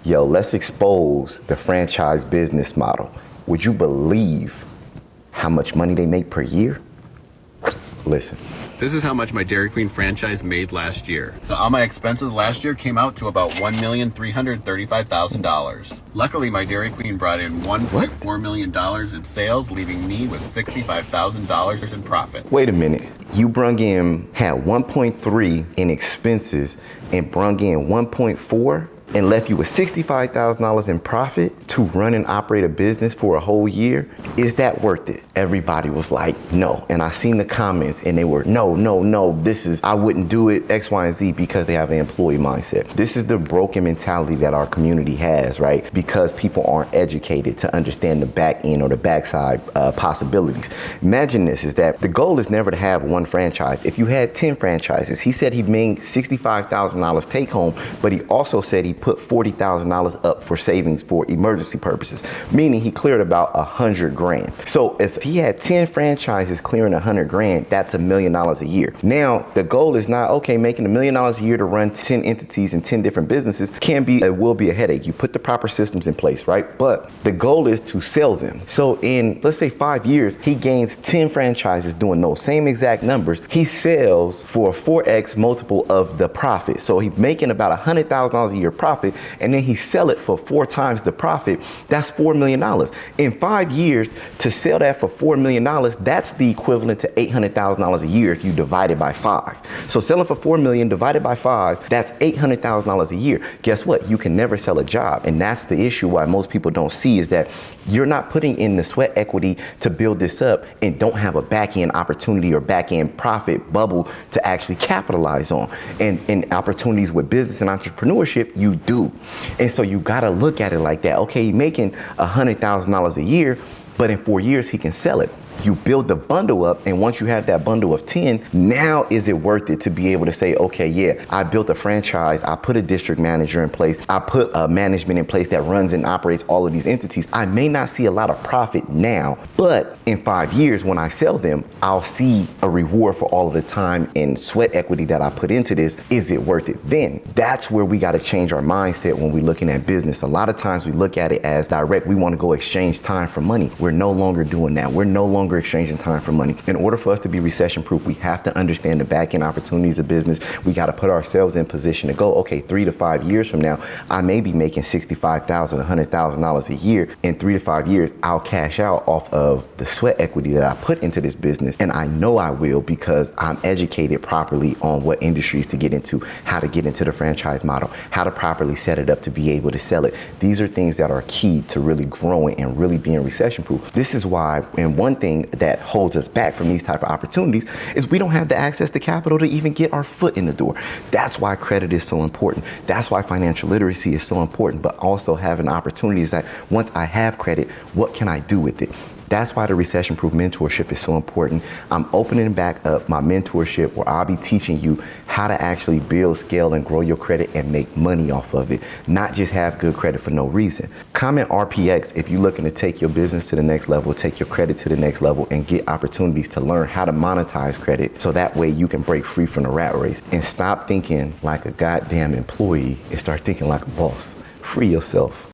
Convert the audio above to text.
Yo, let's expose the franchise business model. Would you believe how much money they make per year? Listen. This is how much my Dairy Queen franchise made last year. So all my expenses last year came out to about $1,335,000. Luckily, my Dairy Queen brought in $1.4 million in sales, leaving me with $65,000 in profit. Wait a minute. You had 1.3 in expenses and brung in 1.4 and left you with $65,000 in profit to run and operate a business for a whole year? Is that worth it? Everybody was like, no. And I seen the comments and they were, no, I wouldn't do it, X, Y, and Z, because they have an employee mindset. This is the broken mentality that our community has, right? Because people aren't educated to understand the back end or the backside possibilities. Imagine this, is that the goal is never to have one franchise. If you had 10 franchises, he said he made $65,000 take home, but he also said he put $40,000 up for savings for emergency purposes, meaning he cleared about $100,000. So if he had 10 franchises clearing $100,000, that's $1 million a year. Now, the goal is not, okay, making $1 million a year to run 10 entities and 10 different businesses will be a headache. You put the proper systems in place, right? But the goal is to sell them. So in, let's say 5 years, he gains 10 franchises doing those same exact numbers. He sells for a 4X multiple of the profit. So he's making about $100,000 a year profit, and then he sell it for 4 times the profit. That's $4 million. In 5 years, to sell that for $4 million, that's the equivalent to $800,000 a year if you divide it by 5. So selling for $4 million divided by 5, that's $800,000 a year. Guess what? You can never sell a job. And that's the issue why most people don't see, is that you're not putting in the sweat equity to build this up and don't have a back-end opportunity or back-end profit bubble to actually capitalize on. And in opportunities with business and entrepreneurship, you do. And so you got to look at it like that. Okay, you're making $100,000 a year, but in 4 years, he can sell it. You build the bundle up, and once you have that bundle of 10, now is it worth it to be able to say, okay, yeah, I built a franchise, I put a district manager in place, I put a management in place that runs and operates all of these entities. I may not see a lot of profit now, but in 5 years when I sell them, I'll see a reward for all of the time and sweat equity that I put into this. Is it worth it? Then that's where we got to change our mindset when we're looking at business. A lot of times we look at it as direct. We want to go exchange time for money. We're no longer doing that. We're no longer exchanging time for money. In order for us to be recession proof, we have to understand the back end opportunities of business. We got to put ourselves in position to go, okay, 3 to 5 years from now, I may be making $65,000, $100,000 a year. In 3 to 5 years, I'll cash out off of the sweat equity that I put into this business. And I know I will, because I'm educated properly on what industries to get into, how to get into the franchise model, how to properly set it up to be able to sell it. These are things that are key to really growing and really being recession proof. This is why, and one thing that holds us back from these type of opportunities is we don't have the access to capital to even get our foot in the door. That's why credit is so important. That's why financial literacy is so important, but also having opportunities that once I have credit, what can I do with it? That's why the Recession Proof Mentorship is so important. I'm opening back up my mentorship where I'll be teaching you how to actually build, scale, and grow your credit and make money off of it, not just have good credit for no reason. Comment RPX if you're looking to take your business to the next level, take your credit to the next level, and get opportunities to learn how to monetize credit so that way you can break free from the rat race and stop thinking like a goddamn employee and start thinking like a boss. Free yourself.